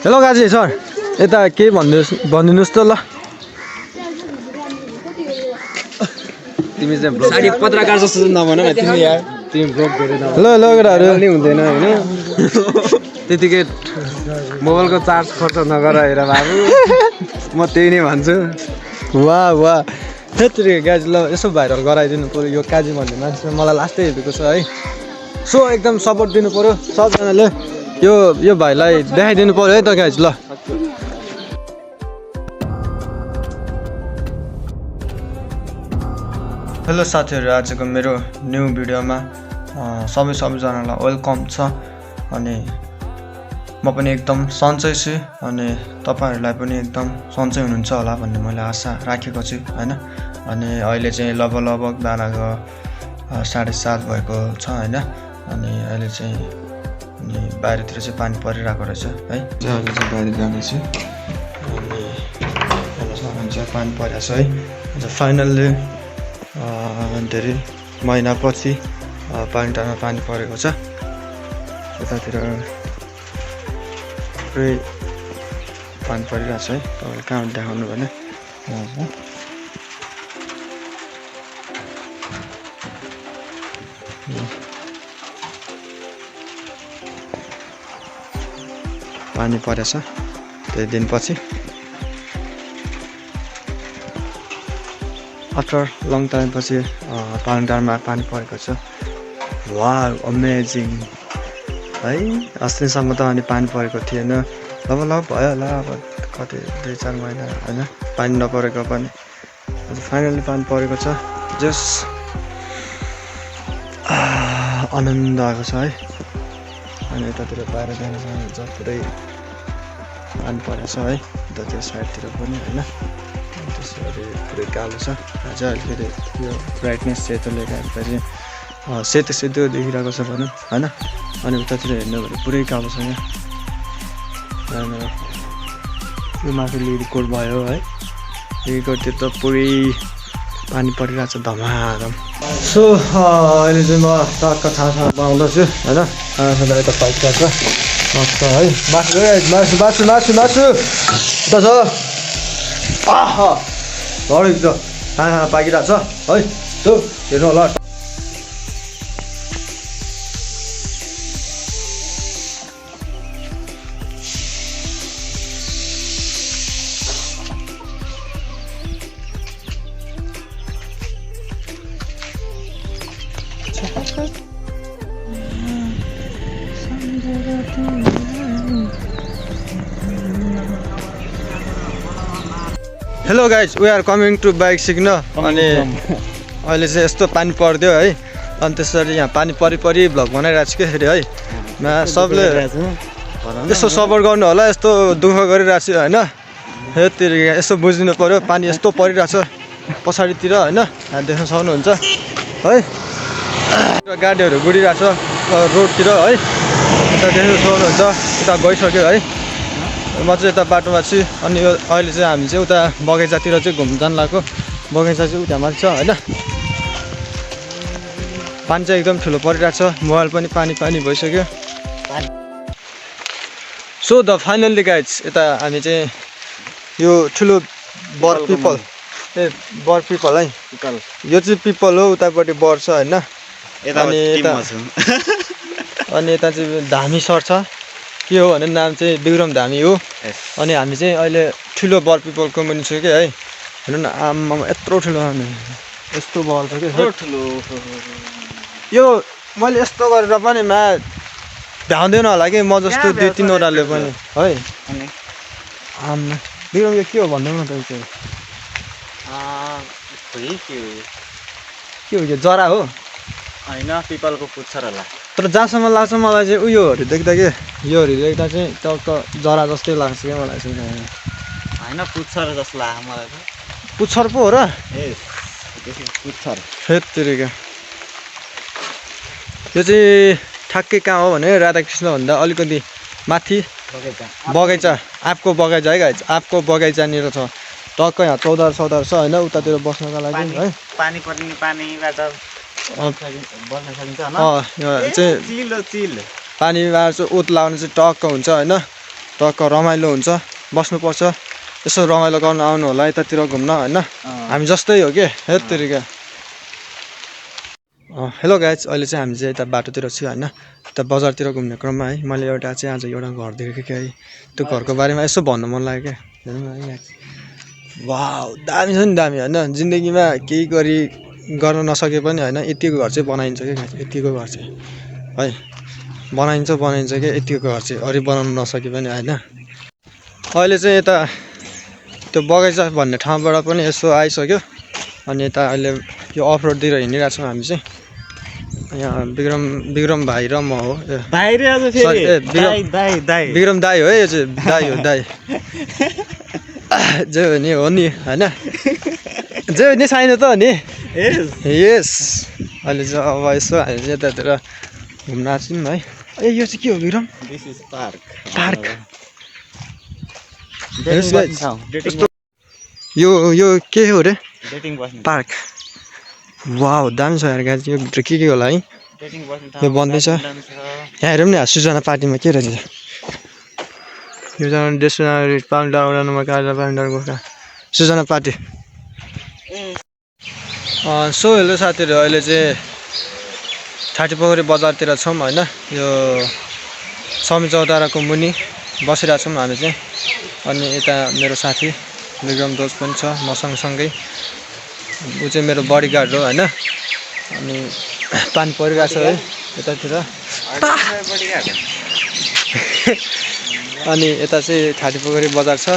hello गाजी sir यता के भनिदिनुहोस् त ल तिमी चाहिँ साडी पत्रकार जस्तो नभन न तिमी यार तिमी ब्लग गरेर ल ल केटाहरु नि हुँदैन हैन त्यतिकै मोबाइलको चार्ज खर्च नगर हेर बाबु म त्यही नै भन्छु वाह वाह त्यतिकै गाजी ल यसो भाइरल गराइदिनु पर्यो यो काजी भन्ने मान्छे मलाई लास्टै हेरेको छ है सो एकदम सपोर्ट दिनु पर्यो सबजनाले यो भाइलाई देखाइदिनु पर्यो है त गाइज ल हेलो साथीहरु आजको मेरो न्यू भिडियोमा सबैजनालाई वेलकम छ अनि म पनि एकदम सन्चै छु अनि तपाईहरुलाई पनि एकदम सन्चै हुनुहुन्छ होला भन्ने मैले आशा राखेको छु हैन अनि अहिले चाहिँ लगभग दानाको 7:30 भएको छ हैन अनि अहिले चाहिँ अनि बाहिरतिर चाहिँ पानी परिरहेको रहेछ है अहिले चाहिँ बाहिर जाने छु अनि हेर्न चाहिँ पानी परिरहेछ है आज फाइनल्ली धेरै महिनापछि पानीटारमा पानी परेको छ यतातिर पुरै पानी परिरहेछ है तपाईले कहाँ देखाउनु भने पानी परेछ त्यही दिनपछि आफ्टर लङ टाइम पछि पानीटारमा पानी परेको छ वाउ अमेजिङ है अस्तिसम्म त अनि पानी परेको थिएन लगभग भयो होला अब कति 2-4 महिना हैन पानी नपरेको पनि फाइनली पानी परेको छ जस आनन्द आएको छ है अनि यतातिर बाहिर जान सक्नुहुन्छ पुरै पानी परेछ है त्यो साइडतिर पनि हैन त्यसरी पुरै कालो छ आज अहिले यो ब्राइटनेस सेतोले गर्दाखेरि सेतो देखिरहेको छ भनौँ हैन अनि उतातिर हेर्नु भने पुरै कालो छ यहाँ यो माथि लिरिकोट भयो है लिरिकोटतिर त पुरै पानी परिरहेको छ धमाधम सो अहिले चाहिँ म टक्क छाँछा बनाउँदैछु हैन छाँछा यता पाइरहेको छ है मासु त छ आहा हरेक छ खाना पाकिरहेको छ है त्यो हेर्नु होला hello guys we are coming to bike सिक्न अनि अहिले चाहिँ यस्तो पानी पर्दियो है अनि त्यसरी यहाँ पानी परि भ्लग बनाइरहेको छु कि फेरि है सबले यसो सपोर्ट गर्नु होला यस्तो दुःख गरिरहेको छु होइन फेरि यसो बुझिदिनु पर्यो पानी यस्तो परिरहेको छ पछाडितिर होइन देख्न सक्नुहुन्छ है गाडीहरू गुडिरहेको छ रोडतिर है यता देख्न सक्नुहुन्छ यता गइसक्यो है म चाहिँ यता बाटोमा छु अनि अहिले चाहिँ हामी चाहिँ उता बगैँचातिर चाहिँ घुम्न जान लागेको बगैँचा चाहिँ उता माथि छ होइन पानी चाहिँ एकदम ठुलो परिरहेको छ मोबाइल पनि पानी भइसक्यो सो द फाइनल्ली गाइज यता हामी चाहिँ यो ठुलो बर पिपल है यो चाहिँ पिपल हो उतापट्टि बर छ होइन अनि यता चाहिँ धामी सर छ के हो भने नाम चाहिँ विक्रम धामी हो अनि हामी चाहिँ अहिले ठुलो बर पिपलको मुनि छु कि है हेर्नु न आम्मा यत्रो ठुलो यस्तो बल छ कि ठुलो यो मैले यस्तो गरेर पनि भ्याउँदैन होला कि म जस्तो 2-3 वटाले पनि है आम्मा विक्रम यो के हो भन्नु न त के हो यो जरा हो हैन पिपलको पुच्छर होला तर जहाँसम्म लाग्छ मलाई चाहिँ उयोहरू देख्दा के योहरू देख्दा चाहिँ टक्क जरा जस्तै लाग्छ क्या मलाई चाहिँ हैन पुच्छर जस्तो लाग्छ मलाई त पुच्छर पो हो र पुच्छर हेत्तेरिका यो चाहिँ ठ्याक्कै कहाँ हो भने राधाकृष्ण भन्दा अलिकति माथि बगैँचा आँपको बगैँचा है गाइज आँपको बगैँचानिर छ टक्क यहाँ चौधार छ होइन उतातिर बस्नका लागि है पानी पर्ने पानीबाट चाहिँ पानीबाट चाहिँ ओत लाउनु चाहिँ टक्क हुन्छ होइन टक्क रमाइलो हुन्छ बस्नुपर्छ यसो रमाइलो गर्न आउनु होला यतातिर घुम्न होइन हामी जस्तै हो के हेत्तेरिका हेलो गाइज अहिले चाहिँ हामी चाहिँ यता बाटोतिर छु होइन यता बजारतिर घुम्ने क्रममा है मैले एउटा चाहिँ आज एउटा घर देखेको कि है त्यो घरको बारेमा यसो भन्नु मन लाग्यो क्या हेर्नु है वाउ दामी छ नि दामी होइन जिन्दगीमा केही गर्न नसके पनि होइन यतिको घर चाहिँ बनाइन्छ क्या यतिको घर चाहिँ है बनाइन्छ क्या यतिको घर चाहिँ अरू बनाउनु नसके पनि होइन अहिले चाहिँ यता त्यो बगैँचा भन्ने ठाउँबाट पनि यसो आइसक्यो अनि यता अहिले यो अफ रोडतिर हिँडिरहेको छौँ हामी चाहिँ यहाँ विक्रम भाइ र म हो विक्रम दाई हो है यो चाहिँ दाई हो दाई जे हो नि होइन जे हो नि छैन त नि यस अहिले चाहिँ अब यसो हामी चाहिँ यतातिर घुम्न आएको छौँ है ए यो चाहिँ के हो विक्रम पार्क यो के हो रे पार्क वाउ दामी छ यार गाडी यो भित्र के होला है यो बन्दैछ यहाँ हेरौँ नि सुजना पार्टीमा के रहेछ यो सुजना पार्टी सो हेलो साथीहरू अहिले चाहिँ ठाटीपोखरी बजारतिर छौँ होइन यो समी चौताराको मुनि बसिरहेको छौँ हामी चाहिँ अनि यता मेरो साथी विक्रम दोष पनि छ म सँगसँगै ऊ चाहिँ मेरो बडीगार्ड हो होइन अनि पानी परिरहेको छ है यतातिर अनि यता चाहिँ ठाटीपोखरी बजार छ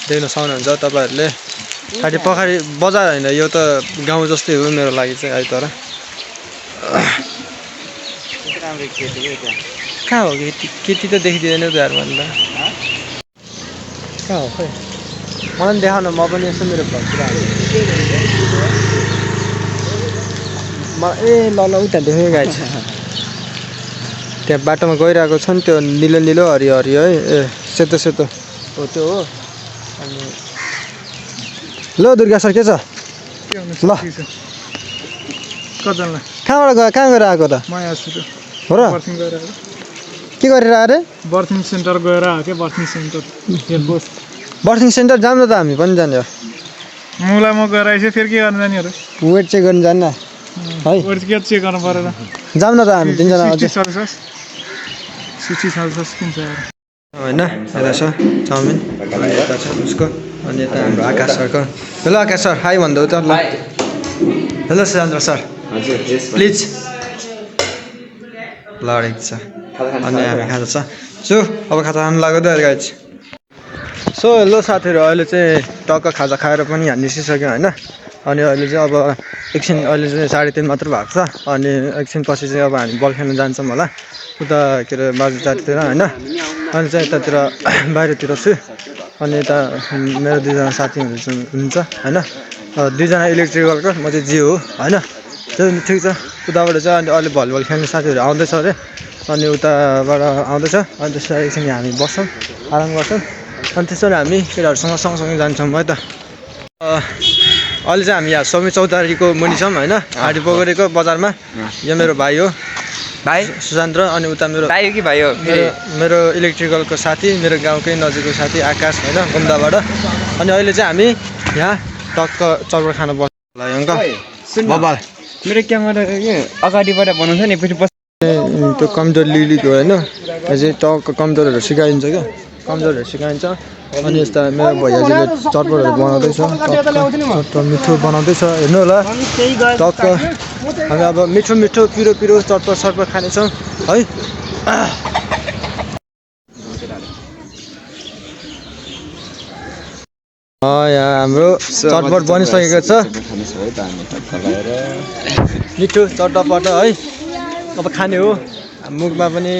देख्न सक्नुहुन्छ तपाईँहरूले ठाटीपोखरी बजार होइन यो त गाउँ जस्तै हो मेरो लागि चाहिँ है तर कहाँ हो केटी त देखिदिँदैन त यार मैले त कहाँ हो खै मलाई देखाउन म पनि यसो मेरो घरतिर ए ल उता देखेँ गाई छ त्यहाँ बाटोमा गइरहेको छ नि त्यो निलो निलो हरियो हरियो है ए सेतो सेतो हो त्यो हो अनि ल दुर्गा सर के छ ल कहाँबाट गयो कहाँ गएर आएको त हो र के गरेर आएर बर्थिङ सेन्टर गएर आएको क्या बर्थिङ सेन्टर बर्थिङ सेन्टर जाऊँ न त हामी पनि जाने हो मुला म गएर आइसक्यो फेरि के गर्न जाने अरे वेट चेक गर्न जान्न है वेट के चेक गर्नु परेन जाऊँ न त हामी तिनजना अझै 60 सेल्सियस किन्छ होइन यता छ चाउमिन यता छ उसको अनि यता हाम्रो आकाश सरको हेलो आकाश सर हाई भन्दा त ल हेलो सुरेन्द्र सर प्लिज ल रहेको छ अनि हामी खाजा छ सो अब खाजा खानु लाग्यो त गाइज सो हेलो साथीहरू अहिले चाहिँ टक्क खाजा खाएर पनि हामी निस्किसक्यो होइन अनि अहिले चाहिँ अब एकछिन अहिले चाहिँ 3:30 मात्र भएको छ अनि एकछिन पछि चाहिँ अब हामी बल खेल्न जान्छौँ होला उता के अरे बाजुचारतिर होइन अनि चाहिँ यतातिर बाहिरतिर छु अनि यता मेरो 2जना साथीहरू हुनुहुन्छ होइन 2जना इलेक्ट्रिकलको म चाहिँ जियो हो होइन त्यो ठिक छ उताबाट चाहिँ अनि अहिले भलिबल खेल्ने साथीहरू आउँदैछ अरे अनि उताबाट आउँदैछ अनि त्यसरी एकछिन हामी बस्छौँ आराम गर्छौँ अनि त्यसरी हामी केटाहरूसँग सँगसँगै जान्छौँ है त अहिले चाहिँ हामी यहाँ समी चौतारीको मुनि छौँ होइन ठाटीपोखरीको बजारमा यो मेरो भाइ हो भाइ सुशान्त अनि उता मेरो भाइ हो कि भाइ हो मेरो इलेक्ट्रिकलको साथी मेरो गाउँकै नजिकको साथी आकाश होइन गुम्दाबाट अनि अहिले चाहिँ हामी यहाँ टक्क चर्बर खान बस्नु लाग्यो अङ्कल बबाल मेरो क्यामेरा के अगाडिबाट बनाउँछ नि पछि त्यो कम्प्युटर लिलीको होइन चाहिँ टक्क कम्प्युटरहरू सिकाइन्छ क्या कम्प्युटरहरू सिकाइन्छ अनि यस्ता मेरो भैयाजीले चटपटहरू बनाउँदैछ मिठो बनाउँदैछ हेर्नु होला टक्क हामी अब मिठो मिठो पिरो पिरो चटपट खानेछौँ है यहाँ हाम्रो चटपट बनिसकेको छ मिठो चटपट है अब खाने हो मुखमा पनि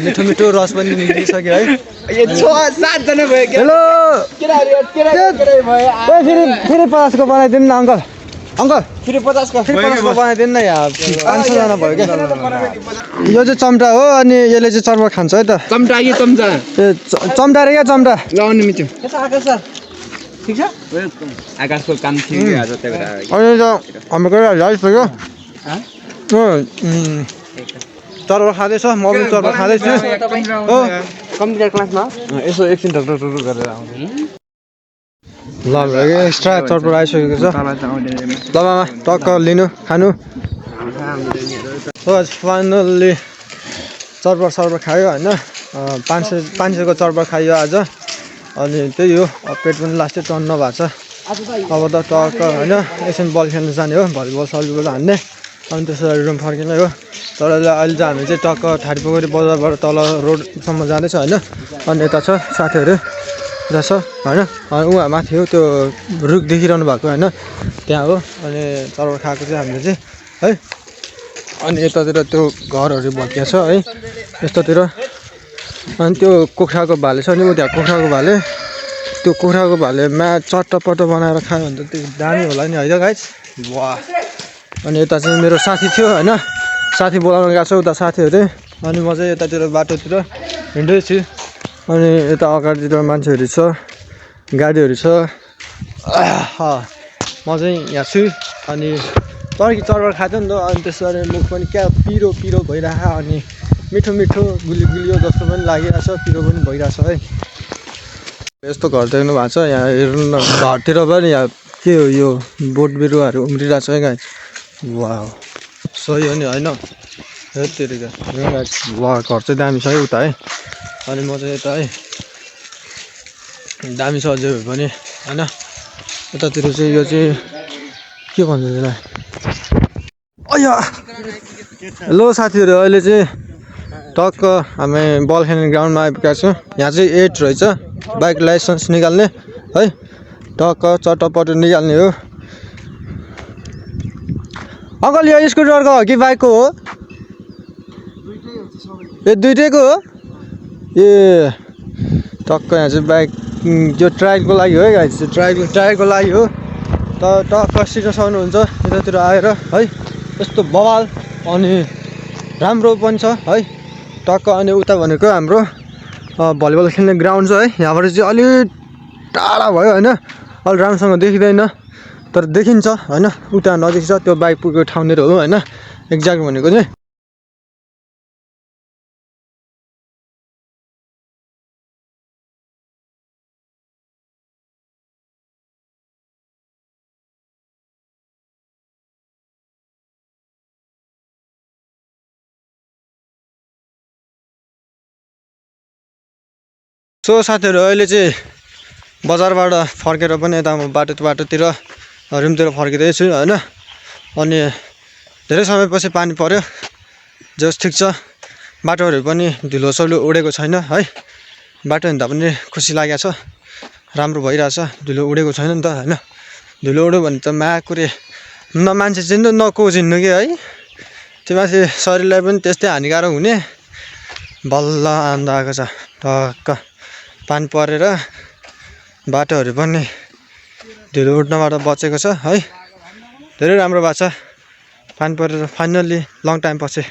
मिठो मिठो रस पनि निस्किसक्यो है 6-7 जना भयो हेलो फेरि 50 को बनाइदिनु न अङ्कल फेरि 50 को बनाइदिनु न यहाँ 500 जना भयो क्या यो चाहिँ चम्टा हो अनि यसले चाहिँ चर्बा खान्छ है त चम्टा कि चम्चा ए चम्टा रे क्या चम्टा लाउनु मिठो आकाश सर ठिक छ आकाशको काम थियो आज त्यही भएर अहिले त हाम्रो कुरा लाइफ भयो चर्बा खाँदैछ म पनि चर्बा खाँदैछु हो कम्प्युटर क्लासमा यसो एकछिन ढकढक गरेर आउँदैन ल एक्स्ट्रा चटपट आइसकेको छ ल मामा टक्क लिनु खानु फाइनल्ली चटपट खायो होइन 500को चटपट खायो आज अनि त्यही हो पेट पनि लास्टै टन्न भएको छ अब त टक्क होइन एकछिन बल खेल्नु जाने हो भलिबल सलिबल हान्ने अनि त्यसरी रुम फर्किने हो तर अहिले चाहिँ हामी चाहिँ टक्क ठाडीपोखरी बजारबाट तल रोडसम्म जाँदैछ होइन अनि यता छ साथीहरू जहाँ छ होइन अनि उहाँ माथि हो त्यो रुख देखिरहनु भएको होइन त्यहाँ हो अनि चटपट खाएको चाहिँ हामीले चाहिँ है अनि यतातिर त्यो घरहरू भत्किया छ है यस्तोतिर अनि त्यो कुखुराको भाले छ नि उ त्यहाँ कुखुराको भाले त्यो कुखुराको भालेमा चट्टपट्ट बनाएर खायो भने त त्यो दामी होला नि है गाइस वाह अनि यता चाहिँ मेरो साथी थियो होइन साथी बोलाउन गएको छ उता साथीहरू अनि म चाहिँ यतातिर बाटोतिर हिँड्दैछु अनि यता अगाडितिर मान्छेहरू छ गाडीहरू छ म चाहिँ यहाँ छु अनि तर्की चटपट खाएको नि त अनि त्यसरी मुख पनि क्या पिरो भइरहेको अनि मिठो गुलियो जस्तो पनि लागिरहेछ पिरो पनि भइरहेछ है यस्तो घर देख्नु भएको छ यहाँ हेर्नु न घरतिर पनि यहाँ के हो यो बोट बिरुवाहरू उम्रिरहेछ है गाइस वाह सही हो नि होइन हेरतिरका वाह घर चाहिँ दामी छ है उता है अनि म चाहिँ यता है दामी छ अझै पनि होइन यतातिर चाहिँ यो चाहिँ के भन्छ त्यसलाई अया हेलो साथीहरू अहिले चाहिँ टक्क हामी बल खेल्ने ग्राउन्डमा आइपुगेका छौँ यहाँ चाहिँ 8 रहेछ बाइक लाइसेन्स निकाल्ने है टक्क चट्टपट्ट निकाल्ने हो अङ्कल यो स्कुटरको हो कि बाइकको हो यो दुइटैको हो ए टक्क यहाँ चाहिँ बाइक यो ट्रायलको लागि हो है गाइस ट्रायलको लागि हो त टक्क सिक्न सक्नुहुन्छ यतातिर आएर है यस्तो बवाल अनि राम्रो पनि छ है टक्क अनि उता भनेको हाम्रो भलिबल खेल्ने ग्राउन्ड छ है यहाँबाट चाहिँ अलिक टाढा भयो होइन अलि राम्रोसँग देखिँदैन तर देखिन्छ होइन उता नजिक छ त्यो बाइक पुगेको ठाउँनिर हो होइन एक्ज्याक्ट भनेको चाहिँ सो साथीहरू अहिले चाहिँ बजारबाट फर्केर पनि यता म बाटोतिर रुमतिर फर्किँदैछु होइन अनि धेरै समयपछि पानी पर्यो जस ठिक छ बाटोहरू पनि धुलोसौलो उडेको छैन है बाटो हिँड्दा पनि खुसी लागेको छ राम्रो भइरहेछ धुलो उडेको छैन नि त होइन धुलो उड्यो भने त माकुरे न मान्छे चिन्नु न को चिन्नु कि है त्यो माथि शरीरलाई पनि त्यस्तै हानिकारक हुने बल्ल आनन्द आएको छ टक्क पानी परेर बाटोहरू पनि धुलो उड्नबाट बचेको छ है धेरै राम्रो भएको छ पानी परेर फाइनल्ली लङ टाइम पछि